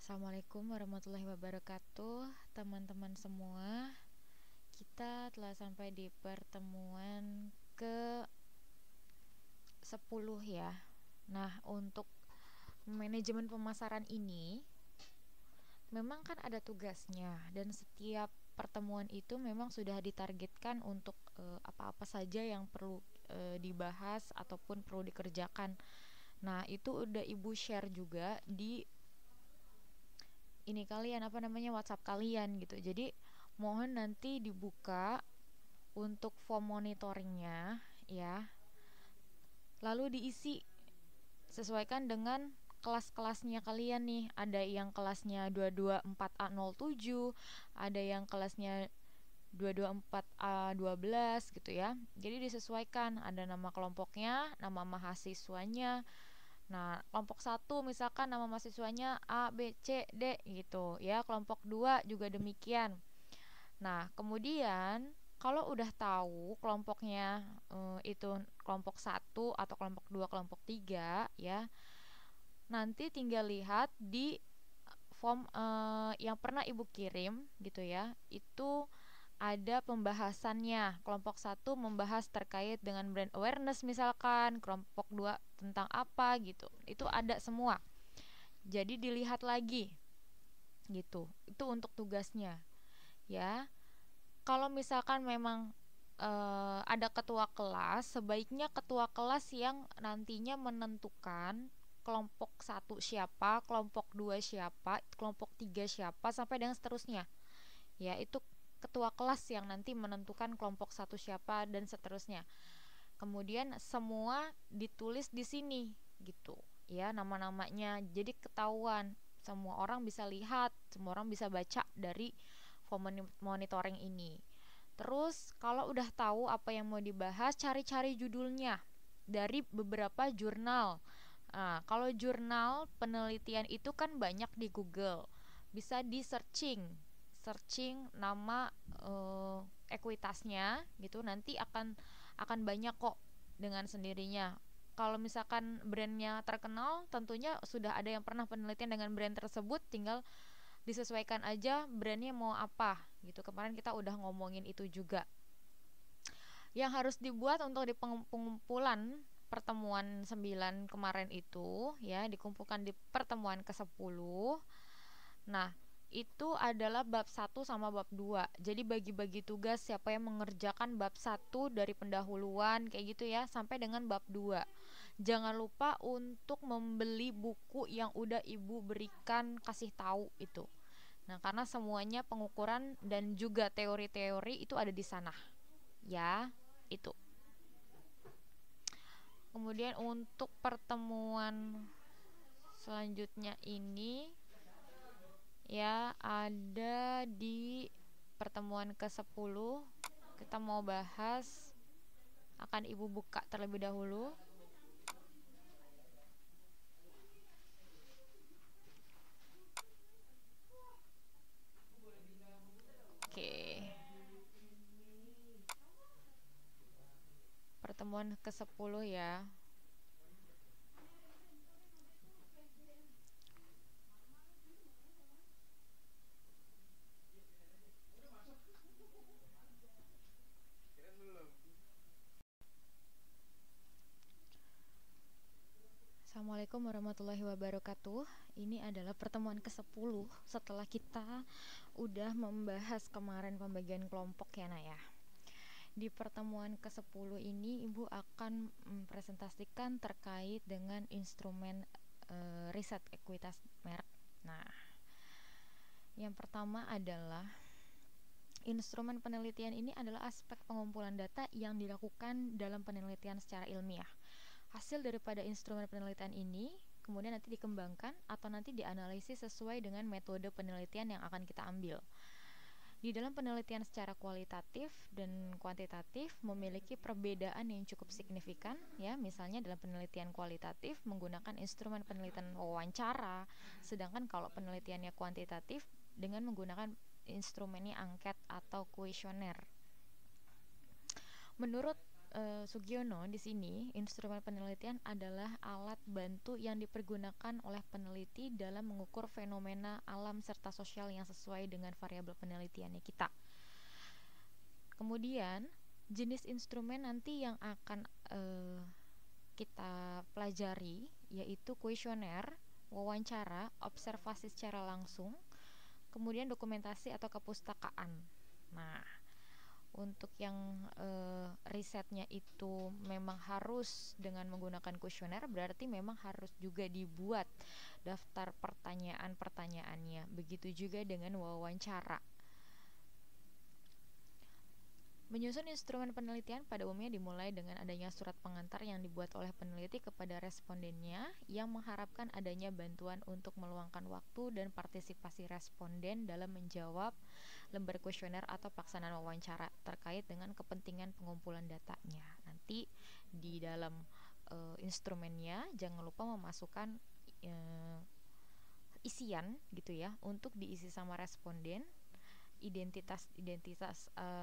Assalamualaikum warahmatullahi wabarakatuh, teman-teman semua. Kita telah sampai di pertemuan ke 10 ya. Nah, untuk manajemen pemasaran ini memang kan ada tugasnya, dan setiap pertemuan itu memang sudah ditargetkan untuk apa-apa saja yang perlu dibahas ataupun perlu dikerjakan. Nah, itu udah Ibu share juga di ini kalian, WhatsApp kalian gitu. Jadi mohon nanti dibuka untuk form monitoringnya ya, lalu diisi sesuaikan dengan kelas-kelasnya kalian nih. Ada yang kelasnya 224A07, ada yang kelasnya 224A12 gitu ya. Jadi disesuaikan, ada nama kelompoknya, nama mahasiswanya. Nah, kelompok 1 misalkan nama mahasiswanya A, B, C, D gitu ya. Kelompok 2 juga demikian. Nah, kemudian kalau udah tahu kelompoknya itu kelompok 1 atau kelompok 2, kelompok 3 ya, nanti tinggal lihat di form yang pernah Ibu kirim gitu ya. Itu ada pembahasannya. Kelompok 1 membahas terkait dengan brand awareness misalkan, kelompok 2 tentang apa gitu. Itu ada semua. Jadi dilihat lagi gitu. Itu untuk tugasnya ya. Kalau misalkan memang ada ketua kelas, sebaiknya ketua kelas yang nantinya menentukan kelompok 1 siapa, kelompok 2 siapa, kelompok 3 siapa, sampai dengan seterusnya. Ya, itu ketua kelas yang nanti menentukan kelompok 1 siapa dan seterusnya. Kemudian semua ditulis di sini gitu ya, nama-namanya. Jadi ketahuan, semua orang bisa lihat, semua orang bisa baca dari form monitoring ini. Terus kalau udah tahu apa yang mau dibahas, cari-cari judulnya dari beberapa jurnal. Nah, kalau jurnal penelitian itu kan banyak di Google, bisa di searching nama ekuitasnya gitu, nanti akan banyak kok dengan sendirinya. Kalau misalkan brandnya terkenal, tentunya sudah ada yang pernah penelitian dengan brand tersebut, tinggal disesuaikan aja brandnya mau apa gitu. Kemarin kita udah ngomongin itu juga. Yang harus dibuat untuk di pengumpulan pertemuan 9 kemarin itu ya, dikumpulkan di pertemuan ke-10. Nah, itu adalah bab 1 sama bab 2. Jadi bagi-bagi tugas, siapa yang mengerjakan bab 1 dari pendahuluan kayak gitu ya, sampai dengan bab 2. Jangan lupa untuk membeli buku yang udah Ibu berikan, kasih tahu itu. Nah, karena semuanya pengukuran dan juga teori-teori itu ada di sana. Ya, itu. Kemudian untuk pertemuan selanjutnya ini ya, ada di pertemuan ke-10. Kita mau bahas, akan Ibu buka terlebih dahulu. Oke. Pertemuan ke-10 ya. Assalamualaikum warahmatullahi wabarakatuh. Ini adalah pertemuan ke-10 setelah kita udah membahas kemarin pembagian kelompok ya Naya. Di pertemuan ke-10 ini Ibu akan presentasikan terkait dengan instrumen riset ekuitas merek. Nah, yang pertama adalah instrumen penelitian ini adalah aspek pengumpulan data yang dilakukan dalam penelitian secara ilmiah. Hasil daripada instrumen penelitian ini kemudian nanti dikembangkan atau nanti dianalisis sesuai dengan metode penelitian yang akan kita ambil. Di dalam penelitian secara kualitatif dan kuantitatif memiliki perbedaan yang cukup signifikan, ya. Misalnya dalam penelitian kualitatif menggunakan instrumen penelitian wawancara, sedangkan kalau penelitiannya kuantitatif dengan menggunakan instrumennya angket atau kuesioner. Menurut Sugiono di sini, instrumen penelitian adalah alat bantu yang dipergunakan oleh peneliti dalam mengukur fenomena alam serta sosial yang sesuai dengan variabel penelitiannya kita. Kemudian, jenis instrumen nanti yang akan kita pelajari yaitu kuesioner, wawancara, observasi secara langsung, kemudian dokumentasi atau kepustakaan. Nah, untuk yang risetnya itu memang harus dengan menggunakan kuesioner, berarti memang harus juga dibuat daftar pertanyaan-pertanyaannya. Begitu juga dengan wawancara. Menyusun instrumen penelitian pada umumnya dimulai dengan adanya surat pengantar yang dibuat oleh peneliti kepada respondennya yang mengharapkan adanya bantuan untuk meluangkan waktu dan partisipasi responden dalam menjawab lembar kuesioner atau pelaksanaan wawancara terkait dengan kepentingan pengumpulan datanya. Nanti di dalam instrumennya jangan lupa memasukkan isian gitu ya untuk diisi sama responden, identitas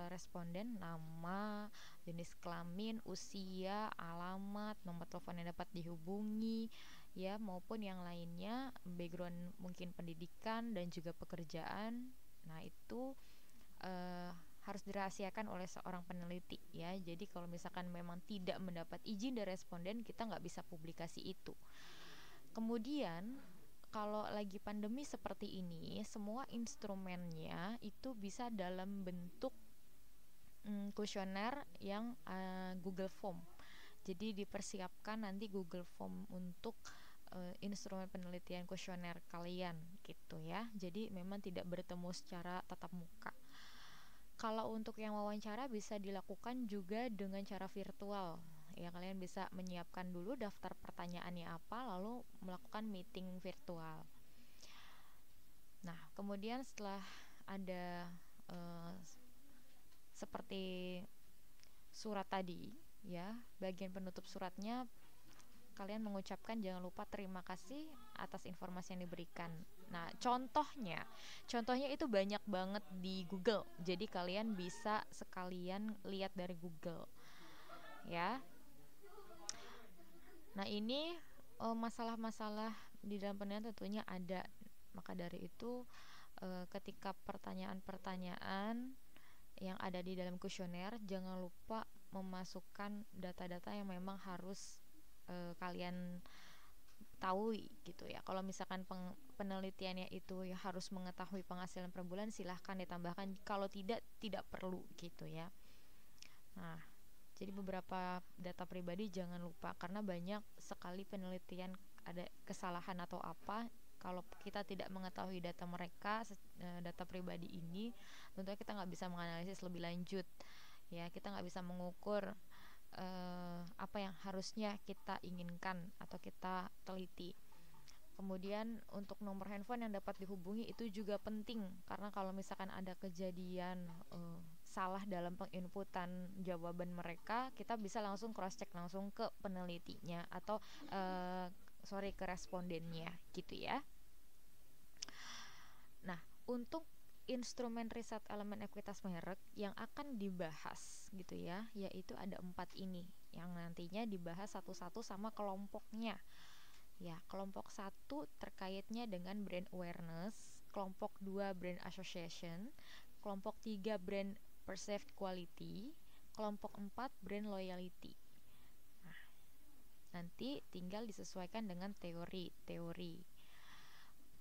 responden, nama, jenis kelamin, usia, alamat, nomor telepon yang dapat dihubungi, ya, maupun yang lainnya, background mungkin pendidikan dan juga pekerjaan. Nah, itu harus dirahasiakan oleh seorang peneliti, ya. Jadi kalau misalkan memang tidak mendapat izin dari responden, kita nggak bisa publikasi itu. Kemudian kalau lagi pandemi seperti ini, semua instrumennya itu bisa dalam bentuk kuesioner yang Google Form. Jadi dipersiapkan nanti Google Form untuk instrumen penelitian kuesioner kalian gitu ya. Jadi memang tidak bertemu secara tatap muka. Kalau untuk yang wawancara bisa dilakukan juga dengan cara virtual. Ya, kalian bisa menyiapkan dulu daftar pertanyaannya apa, lalu melakukan meeting virtual. Nah, kemudian setelah ada seperti surat tadi, ya, bagian penutup suratnya kalian mengucapkan jangan lupa terima kasih atas informasi yang diberikan. Nah, contohnya itu banyak banget di Google. Jadi kalian bisa sekalian lihat dari Google, ya. Nah, ini masalah-masalah di dalam penelitian tentunya ada. Maka dari itu ketika pertanyaan-pertanyaan yang ada di dalam kuesioner, jangan lupa memasukkan data-data yang memang harus kalian tahu gitu ya. Kalau misalkan penelitiannya itu ya harus mengetahui penghasilan per bulan, silahkan ditambahkan. Kalau tidak perlu gitu ya. Nah, jadi beberapa data pribadi jangan lupa, karena banyak sekali penelitian ada kesalahan atau apa. Kalau kita tidak mengetahui data mereka, data pribadi ini, tentunya kita nggak bisa menganalisis lebih lanjut. Ya, kita nggak bisa mengukur apa yang harusnya kita inginkan atau kita teliti. Kemudian untuk nomor handphone yang dapat dihubungi itu juga penting, karena kalau misalkan ada kejadian salah dalam penginputan jawaban mereka, kita bisa langsung cross check langsung ke penelitinya atau ke respondennya gitu ya. Nah, untuk instrumen riset elemen ekuitas merek yang akan dibahas gitu ya, yaitu ada 4 ini yang nantinya dibahas satu-satu sama kelompoknya. Ya, kelompok 1 terkaitnya dengan brand awareness, kelompok 2 brand association, kelompok 3 brand perceived quality, kelompok 4 brand loyalty. Nah, nanti tinggal disesuaikan dengan teori.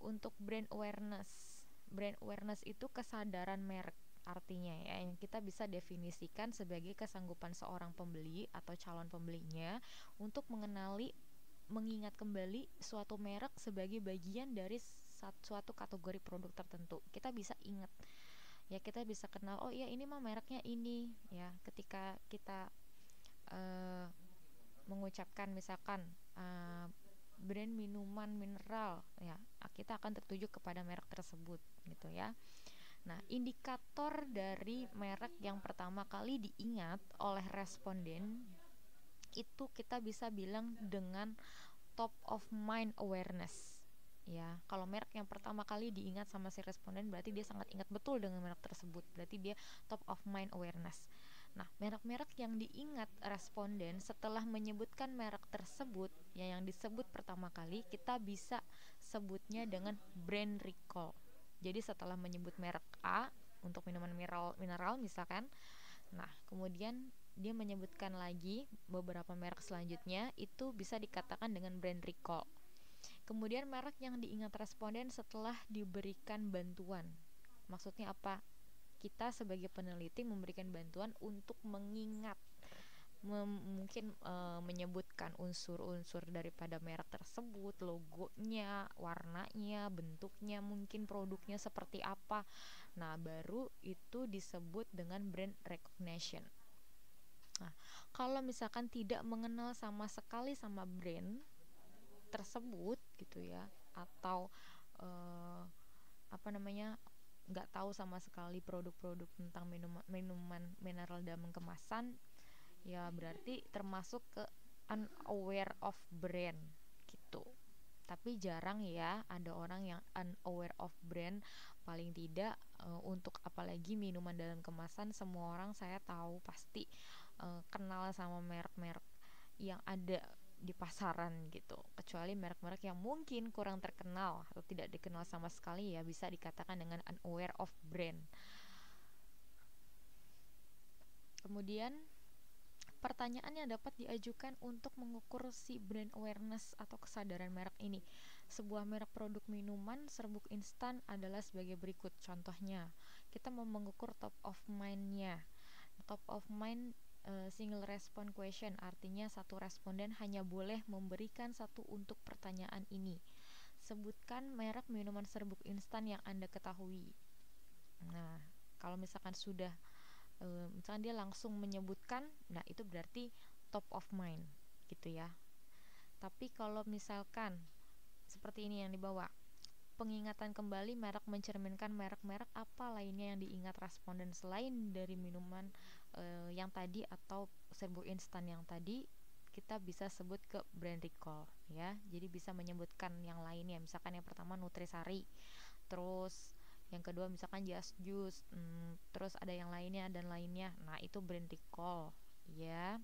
Untuk brand awareness itu kesadaran merek artinya ya, yang kita bisa definisikan sebagai kesanggupan seorang pembeli atau calon pembelinya untuk mengingat kembali suatu merek sebagai bagian dari suatu kategori produk tertentu. Kita bisa ingat, ya, kita bisa kenal, oh iya ini mah mereknya ini, ya. Ketika kita mengucapkan mengucapkan misalkan brand minuman mineral, ya kita akan tertuju kepada merek tersebut gitu ya. Nah, indikator dari merek yang pertama kali diingat oleh responden itu kita bisa bilang dengan top of mind awareness. Ya, kalau merek yang pertama kali diingat sama si responden berarti dia sangat ingat betul dengan merek tersebut. Berarti dia top of mind awareness. Nah, merek-merek yang diingat responden setelah menyebutkan merek tersebut, ya yang disebut pertama kali, kita bisa sebutnya dengan brand recall. Jadi setelah menyebut merek A untuk minuman mineral misalkan, nah kemudian dia menyebutkan lagi beberapa merek selanjutnya, itu bisa dikatakan dengan brand recall. Kemudian merek yang diingat responden setelah diberikan bantuan. Maksudnya apa? Kita sebagai peneliti memberikan bantuan untuk mengingat, mungkin menyebutkan unsur-unsur daripada merek tersebut, logonya, warnanya, bentuknya, mungkin produknya seperti apa. Nah, baru itu disebut dengan brand recognition. Nah, kalau misalkan tidak mengenal sama sekali sama brand tersebut gitu ya, atau apa namanya, nggak tahu sama sekali produk-produk tentang minuman mineral dalam kemasan, ya berarti termasuk ke unaware of brand gitu. Tapi jarang ya ada orang yang unaware of brand. Paling tidak untuk apalagi minuman dalam kemasan, semua orang saya tahu pasti kenal sama merek-merek yang ada di pasaran gitu. Kecuali merek-merek yang mungkin kurang terkenal atau tidak dikenal sama sekali, ya bisa dikatakan dengan unaware of brand. Kemudian pertanyaan yang dapat diajukan untuk mengukur si brand awareness atau kesadaran merek ini. Sebuah merek produk minuman serbuk instan adalah sebagai berikut. Contohnya, kita mau mengukur top of mind-nya. Top of mind single response question, artinya satu responden hanya boleh memberikan satu untuk pertanyaan ini. Sebutkan merek minuman serbuk instan yang Anda ketahui. Nah, kalau misalkan sudah misalkan dia langsung menyebutkan, nah itu berarti top of mind gitu ya. Tapi kalau misalkan seperti ini yang dibawa, pengingatan kembali merek mencerminkan merek-merek apa lainnya yang diingat responden selain dari minuman yang tadi atau serbuk instan yang tadi, kita bisa sebut ke brand recall ya. Jadi bisa menyebutkan yang lainnya, misalkan yang pertama Nutrisari, terus yang kedua misalkan Just Juice, terus ada yang lainnya dan lainnya. Nah, itu brand recall ya.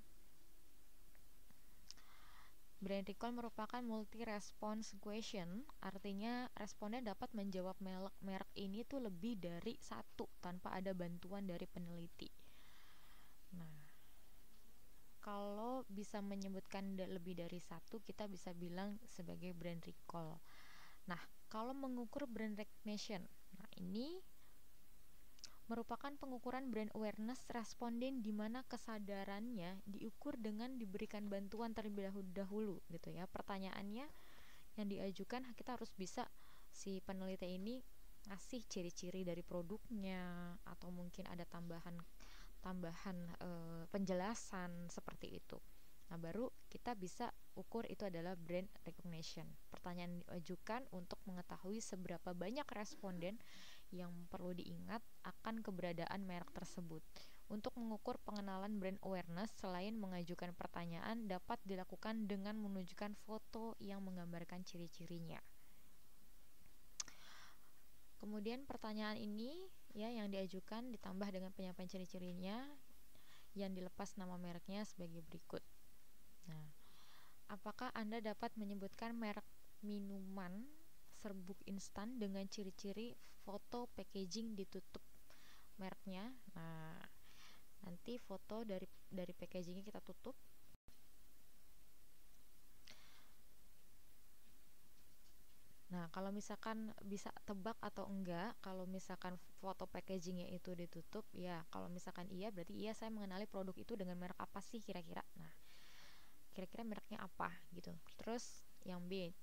Brand recall merupakan multi response question, artinya responden dapat menjawab merek ini tuh lebih dari satu tanpa ada bantuan dari peneliti. Nah, kalau bisa menyebutkan lebih dari satu, kita bisa bilang sebagai brand recall. Nah, kalau mengukur brand recognition, nah ini merupakan pengukuran brand awareness responden di mana kesadarannya diukur dengan diberikan bantuan terlebih dahulu gitu ya. Pertanyaannya yang diajukan, kita harus bisa, si peneliti ini ngasih ciri-ciri dari produknya atau mungkin ada tambahan penjelasan seperti itu. Nah, baru kita bisa ukur itu adalah brand recognition. Pertanyaan diajukan untuk mengetahui seberapa banyak responden yang perlu diingat akan keberadaan merek tersebut. Untuk mengukur pengenalan brand awareness, selain mengajukan pertanyaan, dapat dilakukan dengan menunjukkan foto yang menggambarkan ciri-cirinya. Kemudian pertanyaan ini ya yang diajukan ditambah dengan penyampaian ciri-cirinya yang dilepas nama mereknya sebagai berikut. Nah, apakah Anda dapat menyebutkan merek minuman serbuk instan dengan ciri-ciri foto packaging ditutup mereknya? Nah, nanti foto dari packagingnya kita tutup. Nah, kalau misalkan bisa tebak atau enggak, kalau misalkan foto packagingnya itu ditutup, ya kalau misalkan iya, berarti iya saya mengenali produk itu dengan merek apa sih kira-kira. Nah, kira-kira mereknya apa gitu. Terus yang B,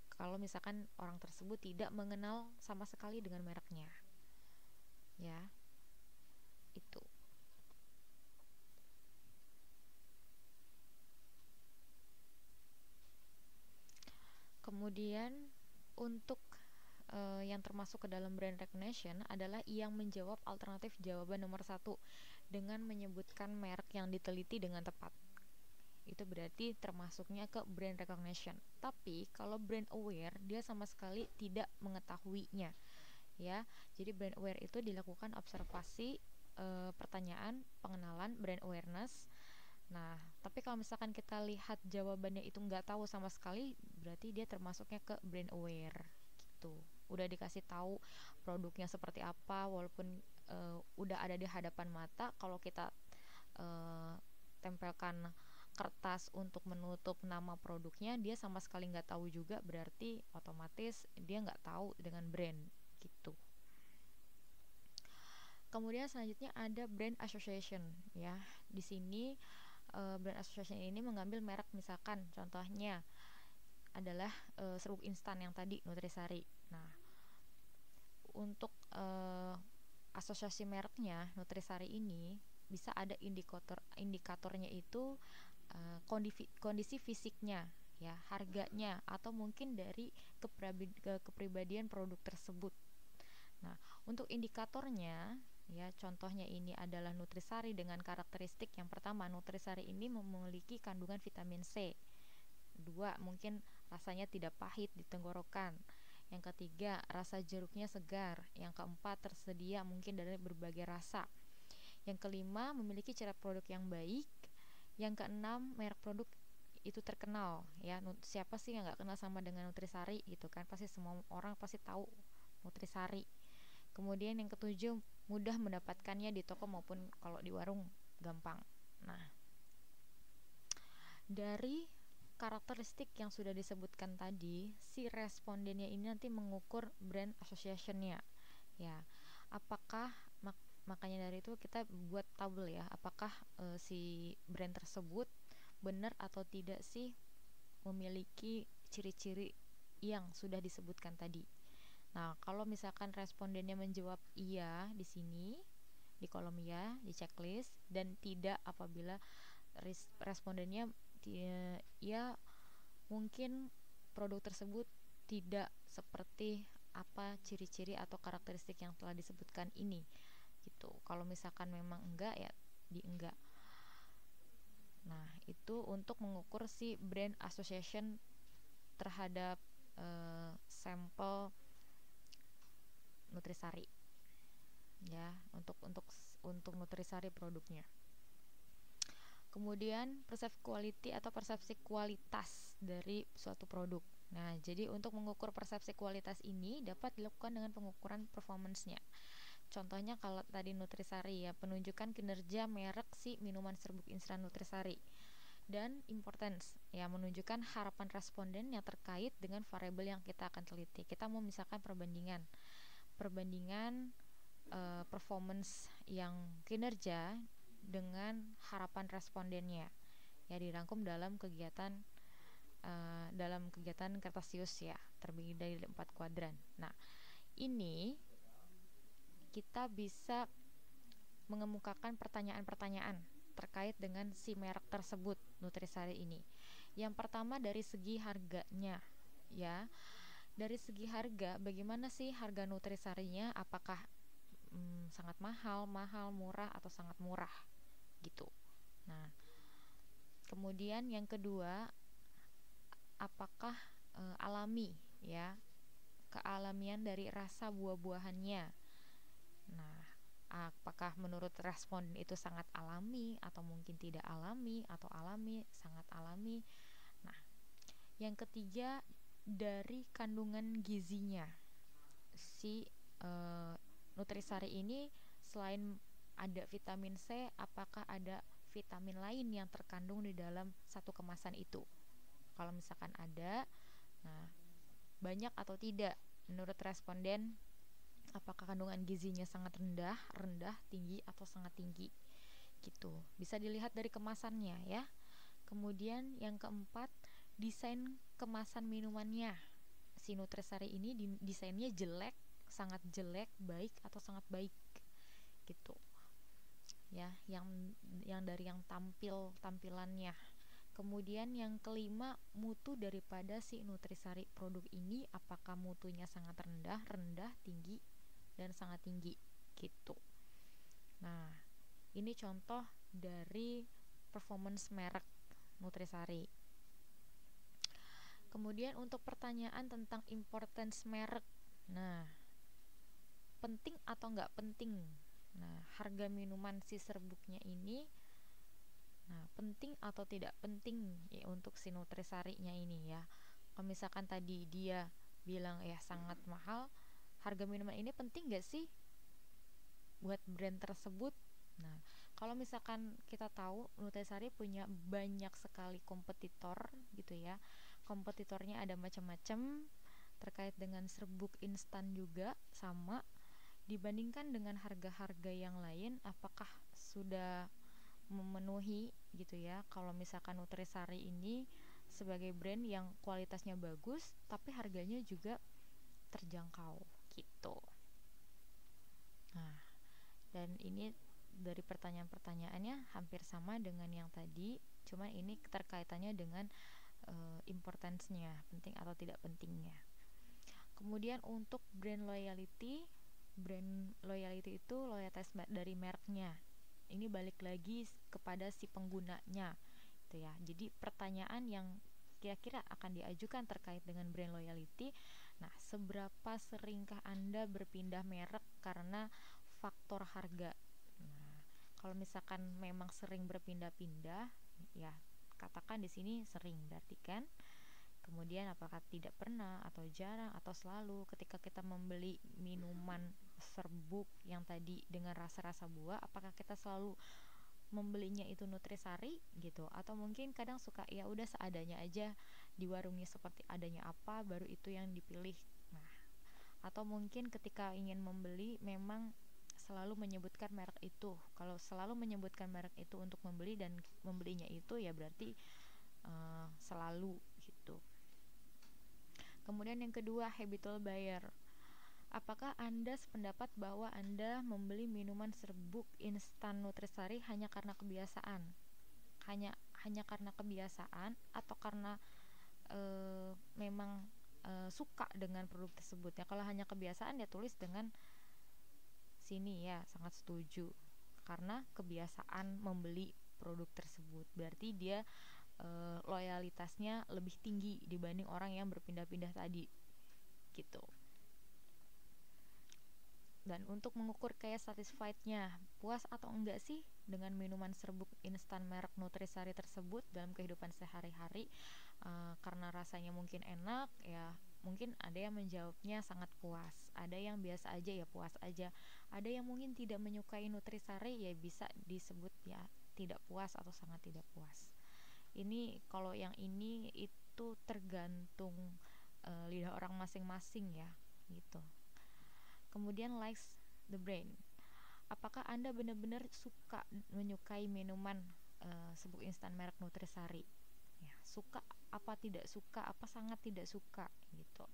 kalau misalkan orang tersebut tidak mengenal sama sekali dengan mereknya, ya itu. Kemudian untuk yang termasuk ke dalam brand recognition adalah yang menjawab alternatif jawaban nomor satu dengan menyebutkan merek yang diteliti dengan tepat. Itu berarti termasuknya ke brand recognition. Tapi kalau brand aware, dia sama sekali tidak mengetahuinya, ya. Jadi brand aware itu dilakukan observasi, pertanyaan, pengenalan, brand awareness. Nah, tapi kalau misalkan kita lihat jawabannya itu nggak tahu sama sekali, berarti dia termasuknya ke brand aware gitu. Udah dikasih tahu produknya seperti apa, walaupun udah ada di hadapan mata, kalau kita uh, tempelkan kertas untuk menutup nama produknya, dia sama sekali nggak tahu juga, berarti otomatis dia nggak tahu dengan brand gitu. Kemudian selanjutnya ada brand association, ya. Di sini brand association ini mengambil merek, misalkan contohnya adalah serbuk instan yang tadi Nutrisari. Nah, untuk asosiasi mereknya Nutrisari ini bisa ada indikatornya itu kondisi fisiknya, ya, harganya, atau mungkin dari kepribadian produk tersebut. Nah, untuk indikatornya, ya, contohnya ini adalah Nutrisari dengan karakteristik yang pertama, Nutrisari ini memiliki kandungan vitamin C. Dua, mungkin rasanya tidak pahit di tenggorokan. Yang ketiga, rasa jeruknya segar. Yang keempat, tersedia mungkin dari berbagai rasa. Yang kelima, memiliki ciri produk yang baik. Yang keenam, merek produk itu terkenal, ya. Siapa sih yang nggak kenal sama dengan Nutrisari gitu kan? Pasti semua orang pasti tahu Nutrisari. Kemudian yang ketujuh, mudah mendapatkannya di toko maupun kalau di warung gampang. Nah, dari karakteristik yang sudah disebutkan tadi, si respondennya ini nanti mengukur brand association-nya, ya. Apakah makanya dari itu kita buat tabel, ya. Apakah si brand tersebut benar atau tidak sih memiliki ciri-ciri yang sudah disebutkan tadi. Nah, kalau misalkan respondennya menjawab iya di sini, di kolom ya, di checklist, dan tidak apabila respondennya ya mungkin produk tersebut tidak seperti apa ciri-ciri atau karakteristik yang telah disebutkan ini gitu. Kalau misalkan memang enggak, ya di enggak. Nah, itu untuk mengukur si brand association terhadap sampel Nutrisari, ya, untuk Nutrisari produknya. Kemudian persepsi quality atau persepsi kualitas dari suatu produk. Nah, jadi untuk mengukur persepsi kualitas ini dapat dilakukan dengan pengukuran performance-nya. Contohnya kalau tadi Nutrisari, ya, penunjukan kinerja merek si minuman serbuk instan Nutrisari. Dan importance, ya, menunjukkan harapan responden yang terkait dengan variabel yang kita akan teliti. Kita mau misalkan perbandingan performance yang kinerja dengan harapan respondennya, ya, dirangkum dalam kegiatan Kartasius, ya, terdiri dari 4 kuadran. Nah, ini kita bisa mengemukakan pertanyaan-pertanyaan terkait dengan si merek tersebut, Nutrisari ini. Yang pertama dari segi harganya, ya. Dari segi harga, bagaimana sih harga Nutrisarinya? Apakah sangat mahal, murah, atau sangat murah gitu. Nah, kemudian yang kedua, apakah alami, ya, kealamian dari rasa buah-buahannya. Nah, apakah menurut respon itu sangat alami atau mungkin tidak alami, atau alami, sangat alami. Nah, yang ketiga dari kandungan gizinya. Si Nutrisari ini selain ada vitamin C, apakah ada vitamin lain yang terkandung di dalam satu kemasan itu? Kalau misalkan ada, nah, banyak atau tidak menurut responden, apakah kandungan gizinya sangat rendah, tinggi, atau sangat tinggi gitu. Bisa dilihat dari kemasannya, ya. Kemudian yang keempat, desain kemasan minumannya. Si Nutrisari ini desainnya jelek, sangat jelek, baik, atau sangat baik gitu, ya. Yang dari yang tampilannya. Kemudian yang kelima, mutu daripada si nutrisari produk ini, apakah mutunya sangat rendah, rendah, tinggi, dan sangat tinggi gitu. Nah, ini contoh dari performance merek nutrisari. Kemudian untuk pertanyaan tentang importance merek. Nah, penting atau nggak penting? Nah, harga minuman si serbuknya ini, nah, penting atau tidak penting ya untuk si nutrisarinya ini ya. Kalau misalkan tadi dia bilang ya sangat mahal, harga minuman ini penting nggak sih buat brand tersebut? Nah, kalau misalkan kita tahu Nutrisari punya banyak sekali kompetitor gitu ya. Kompetitornya ada macam-macam, terkait dengan serbuk instan juga sama. Dibandingkan dengan harga-harga yang lain, apakah sudah memenuhi gitu ya? Kalau misalkan Nutrisari ini sebagai brand yang kualitasnya bagus tapi harganya juga terjangkau gitu. Nah, dan ini dari pertanyaan-pertanyaannya hampir sama dengan yang tadi, cuma ini keterkaitannya dengan importance-nya, penting atau tidak pentingnya. Kemudian untuk brand loyalty itu loyalitas dari mereknya. Ini balik lagi kepada si penggunanya, gitu ya. Jadi pertanyaan yang kira-kira akan diajukan terkait dengan brand loyalty, nah seberapa seringkah Anda berpindah merek karena faktor harga? Nah, kalau misalkan memang sering berpindah-pindah, ya katakan di sini sering berarti kan. Kemudian apakah tidak pernah atau jarang atau selalu ketika kita membeli minuman serbuk yang tadi dengan rasa-rasa buah, apakah kita selalu membelinya itu nutrisari gitu, atau mungkin kadang suka ya udah seadanya aja di warungnya seperti adanya apa baru itu yang dipilih. Nah, atau mungkin ketika ingin membeli memang selalu menyebutkan merek itu. Kalau selalu menyebutkan merek itu untuk membeli dan membelinya itu ya berarti selalu gitu. Kemudian yang kedua, habitual buyer. Apakah Anda sependapat bahwa Anda membeli minuman serbuk instan nutrisari hanya karena kebiasaan? Hanya karena kebiasaan atau karena memang suka dengan produk tersebut ya. Kalau hanya kebiasaan ya tulis dengan sini ya, sangat setuju. Karena kebiasaan membeli produk tersebut. Berarti dia loyalitasnya lebih tinggi dibanding orang yang berpindah-pindah tadi gitu. Dan untuk mengukur kayak satisfied-nya, puas atau enggak sih dengan minuman serbuk instan merek Nutrisari tersebut dalam kehidupan sehari-hari, karena rasanya mungkin enak ya, mungkin ada yang menjawabnya sangat puas, ada yang biasa aja ya puas aja, ada yang mungkin tidak menyukai Nutrisari ya bisa disebut ya tidak puas atau sangat tidak puas. Ini kalau yang ini itu tergantung lidah orang masing-masing ya gitu. Kemudian likes the brand. Apakah Anda benar-benar suka menyukai minuman serbuk instan merek Nutrisari? Ya, suka apa tidak suka, apa sangat tidak suka gitu.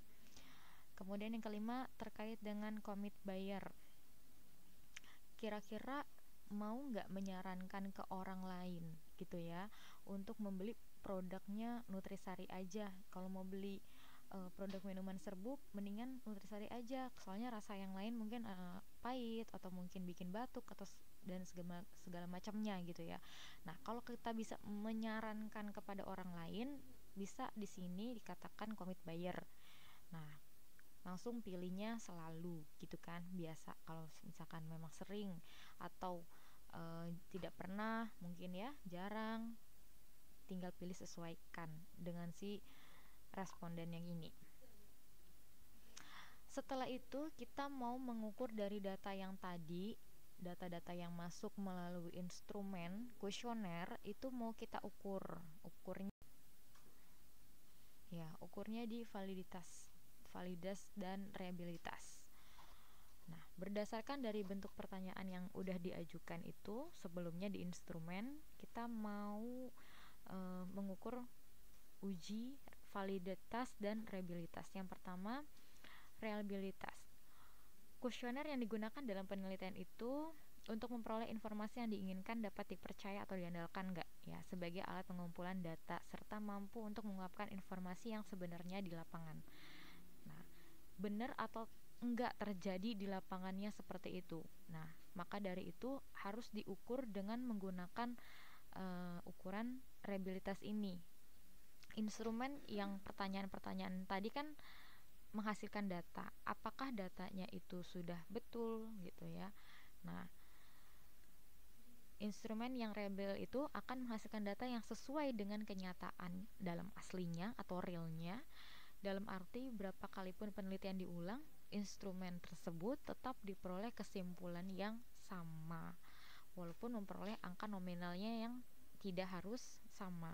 Kemudian yang kelima terkait dengan commit buyer. Kira-kira mau nggak menyarankan ke orang lain gitu ya untuk membeli produknya Nutrisari aja. Kalau mau beli produk minuman serbuk mendingan Nutrisari aja, soalnya rasa yang lain mungkin pahit atau mungkin bikin batuk atau dan segala macamnya gitu ya. Nah, kalau kita bisa menyarankan kepada orang lain, bisa di sini dikatakan commit buyer. Nah, langsung pilihnya selalu gitu kan, biasa. Kalau misalkan memang sering atau tidak pernah mungkin ya jarang, tinggal pilih sesuaikan dengan si responden yang ini. Setelah itu kita mau mengukur dari data yang tadi, data-data yang masuk melalui instrumen kuesioner itu mau kita ukurnya ya, ukurnya di validitas dan reliabilitas. Nah, berdasarkan dari bentuk pertanyaan yang udah diajukan itu sebelumnya di instrumen, kita mau mengukur uji validitas dan reliabilitas. Yang pertama, reliabilitas. Kuesioner yang digunakan dalam penelitian itu untuk memperoleh informasi yang diinginkan dapat dipercaya atau diandalkan enggak. ya sebagai alat pengumpulan data serta mampu untuk mengungkapkan informasi yang sebenarnya di lapangan. Nah, benar atau enggak terjadi di lapangannya seperti itu. Nah, maka dari itu harus diukur dengan menggunakan ukuran reliabilitas ini. Instrumen yang pertanyaan-pertanyaan tadi kan menghasilkan data. Apakah datanya itu sudah betul gitu ya. Nah, instrumen yang reliable itu akan menghasilkan data yang sesuai dengan kenyataan dalam aslinya atau realnya. Dalam arti berapa kalipun penelitian diulang, instrumen tersebut tetap diperoleh kesimpulan yang sama, walaupun memperoleh angka nominalnya yang tidak harus sama.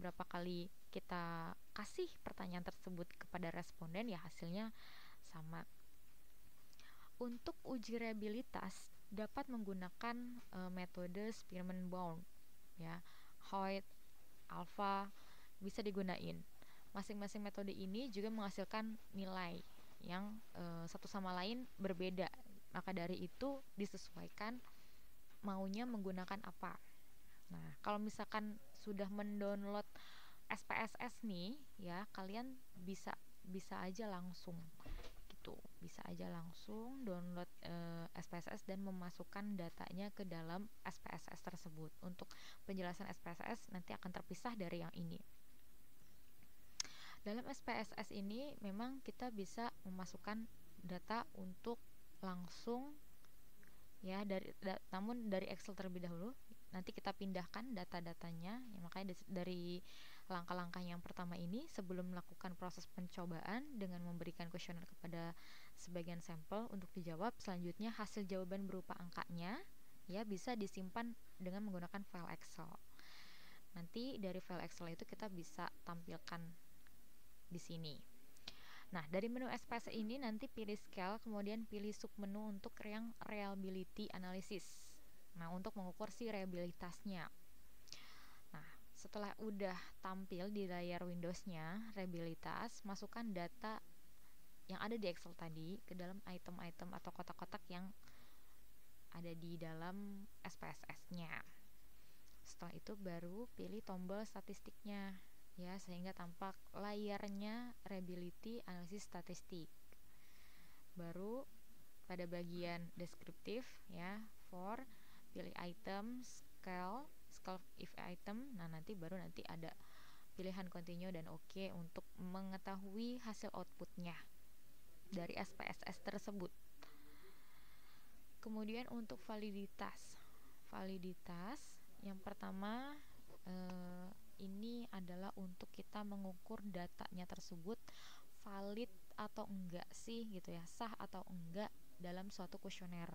Berapa kali kita kasih pertanyaan tersebut kepada responden, ya hasilnya sama. Untuk uji reliabilitas dapat menggunakan metode Spearman Bound, ya, Hoyt, Alpha bisa digunain. Masing-masing metode ini juga menghasilkan nilai yang satu sama lain berbeda. Maka dari itu disesuaikan maunya menggunakan apa. Nah, kalau misalkan sudah mendownload SPSS nih, ya kalian bisa bisa aja langsung gitu, bisa aja langsung download SPSS dan memasukkan datanya ke dalam SPSS tersebut. Untuk penjelasan SPSS nanti akan terpisah dari yang ini. Dalam SPSS ini memang kita bisa memasukkan data untuk langsung ya namun dari Excel terlebih dahulu. Nanti kita pindahkan data-datanya ya, makanya dari langkah-langkah yang pertama ini sebelum melakukan proses pencobaan dengan memberikan kuesioner kepada sebagian sampel untuk dijawab, selanjutnya hasil jawaban berupa angkanya ya bisa disimpan dengan menggunakan file Excel. Nanti dari file Excel itu kita bisa tampilkan di sini. Nah, dari menu SPS ini nanti pilih scale, kemudian pilih submenu untuk yang reliability analysis. Nah, untuk mengukur si reliabilitasnya. Nah, setelah udah tampil di layar Windows-nya reliabilitas, masukkan data yang ada di Excel tadi ke dalam item-item atau kotak-kotak yang ada di dalam SPSS-nya. Setelah itu baru pilih tombol statistiknya ya, sehingga tampak layarnya reliability analysis statistik. Baru pada bagian deskriptif ya, for pilih item, scale if item. Nah, nanti ada pilihan continue dan OK untuk mengetahui hasil outputnya dari SPSS tersebut. Kemudian untuk validitas yang pertama ini adalah untuk kita mengukur datanya tersebut valid atau enggak sih gitu ya, sah atau enggak dalam suatu kuesioner.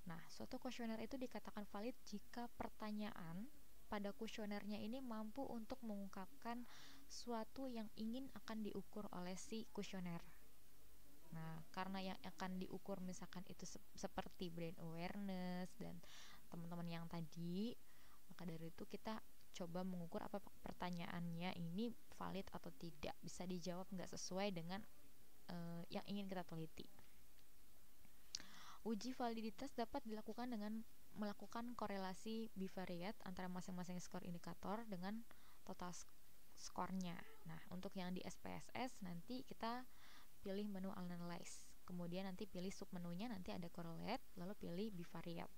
Nah, suatu kuesioner itu dikatakan valid jika pertanyaan pada kuesionernya ini mampu untuk mengungkapkan suatu yang ingin akan diukur oleh si kuesioner. Nah, karena yang akan diukur misalkan itu seperti brain awareness dan teman-teman yang tadi, maka dari itu kita coba mengukur apa pertanyaannya ini valid atau tidak, bisa dijawab nggak sesuai dengan yang ingin kita teliti. Uji validitas dapat dilakukan dengan melakukan korelasi bivariate antara masing-masing skor indikator dengan total skornya. Nah, untuk yang di SPSS nanti kita pilih menu analyze, kemudian nanti pilih submenunya, nanti ada correlate, lalu pilih bivariate.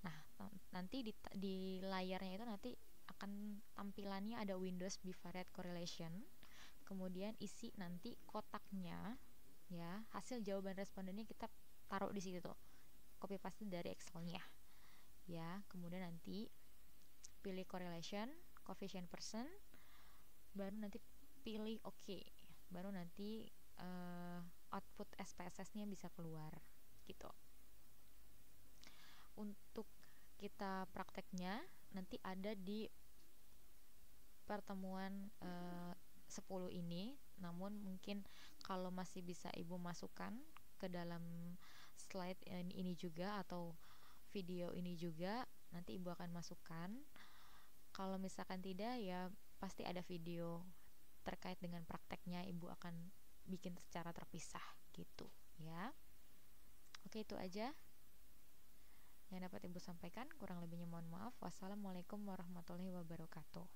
Nah, nanti di layarnya itu nanti akan tampilannya ada Windows Bivariate Correlation, kemudian isi nanti kotaknya ya, hasil jawaban respondennya kita taruh di situ tuh, copy paste dari Excelnya ya. Kemudian nanti pilih correlation, coefficient percent, baru nanti pilih OK, baru nanti output SPSS-nya bisa keluar gitu. Untuk kita prakteknya nanti ada di pertemuan 10 ini, namun mungkin kalau masih bisa Ibu masukkan ke dalam slide ini juga atau video ini juga, nanti Ibu akan masukkan. Kalau misalkan tidak, ya pasti ada video terkait dengan prakteknya, Ibu akan bikin secara terpisah gitu ya. Oke, itu aja. yang dapat Ibu sampaikan. Kurang lebihnya mohon maaf. Wassalamualaikum warahmatullahi wabarakatuh.